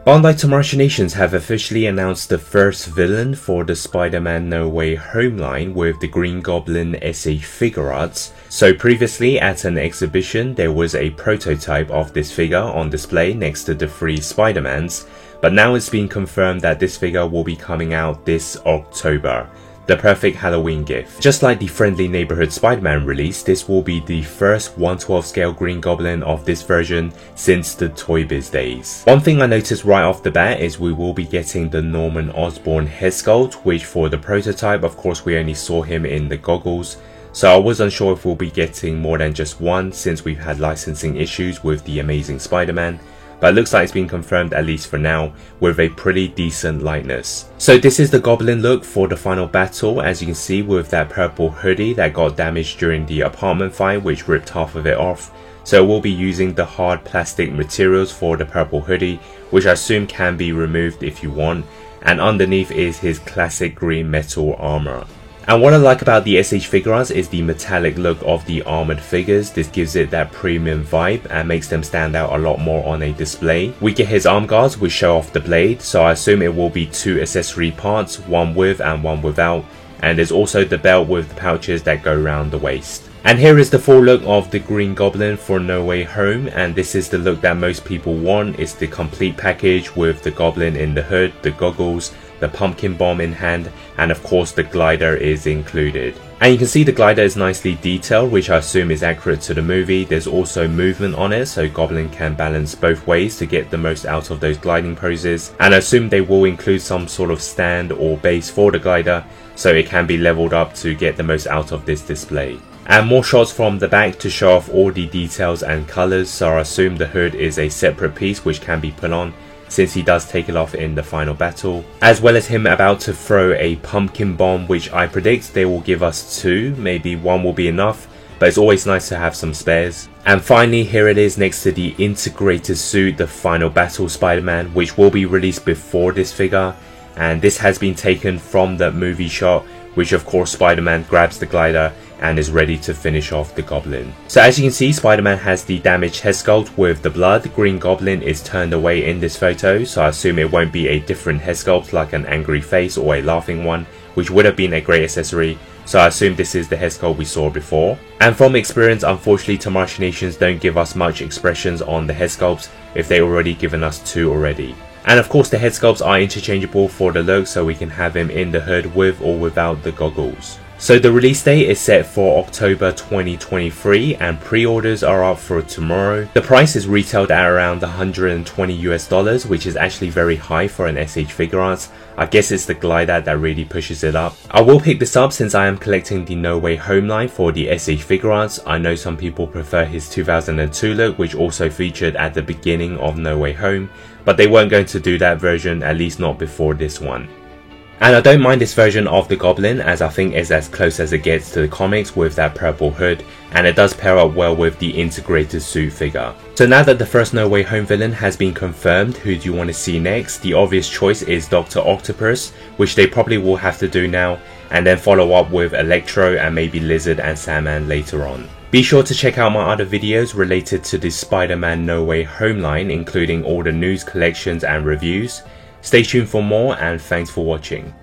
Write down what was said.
Bandai to Machinations have officially announced the first villain for the Spider-Man No Way Home line with the Green Goblin SH Figuarts. So previously at an exhibition there was a prototype of this figure on display next to the 3 Spider-Mans, but now it's been confirmed that this figure will be coming out this October. The perfect Halloween gift. Just like the Friendly Neighborhood Spider-Man release, this will be the first 1/12 scale Green Goblin of this version since the Toy Biz days. One thing I noticed right off the bat is we will be getting the Norman Osborn head sculpt, which for the prototype, of course, we only saw him in the goggles. So I was unsure if we'll be getting more than just one since we've had licensing issues with the Amazing Spider-Man. But it looks like it's been confirmed, at least for now, with a pretty decent likeness. So this is the Goblin look for the final battle, as you can see, with that purple hoodie that got damaged during the apartment fight, which ripped half of it off. So we'll be using the hard plastic materials for the purple hoodie, which I assume can be removed if you want, and underneath is his classic green metal armor. And what I like about the SH Figuarts is the metallic look of the armored figures. This gives it that premium vibe and makes them stand out a lot more on a display. We get his arm guards which show off the blade, so I assume it will be 2 accessory parts, one with and one without. And there's also the belt with the pouches that go around the waist. And here is the full look of the Green Goblin for No Way Home, and this is the look that most people want. It's the complete package with the Goblin in the hood, the goggles, the pumpkin bomb in hand, and of course the glider is included. And you can see the glider is nicely detailed, which I assume is accurate to the movie. There's also movement on it, so Goblin can balance both ways to get the most out of those gliding poses. And I assume they will include some sort of stand or base for the glider, so it can be leveled up to get the most out of this display. And more shots from the back to show off all the details and colours, so I assume the hood is a separate piece which can be put on, since he does take it off in the final battle, as well as him about to throw a pumpkin bomb, which I predict they will give us 2, maybe 1 will be enough, but it's always nice to have some spares. And finally, here it is next to the integrated suit, the Final Battle Spider-Man, which will be released before this figure, and this has been taken from the movie shot, which of course Spider-Man grabs the glider and is ready to finish off the Goblin. So as you can see, Spider-Man has the damaged head sculpt with the blood. Green Goblin is turned away in this photo, so I assume it won't be a different head sculpt like an angry face or a laughing one, which would have been a great accessory. So I assume this is the head sculpt we saw before. And from experience, unfortunately, To Machinations don't give us much expressions on the head sculpts if they've already given us 2 already. And of course the head sculpts are interchangeable for the look, so we can have him in the hood with or without the goggles. So the release date is set for October 2023 and pre-orders are up for tomorrow. The price is retailed at around $120 US, which is actually very high for an SH Figuarts. I guess it's the glider that really pushes it up. I will pick this up since I am collecting the No Way Home line for the SH Figuarts. I know some people prefer his 2002 look, which also featured at the beginning of No Way Home, but they weren't going to do that version, at least not before this one. And I don't mind this version of the Goblin, as I think it's as close as it gets to the comics with that purple hood, and it does pair up well with the integrated suit figure. So now that the first No Way Home villain has been confirmed, who do you want to see next? The obvious choice is Dr. Octopus, which they probably will have to do now, and then follow up with Electro and maybe Lizard and Sandman later on. Be sure to check out my other videos related to the Spider-Man No Way Home line, including all the news, collections and reviews. Stay tuned for more, and thanks for watching.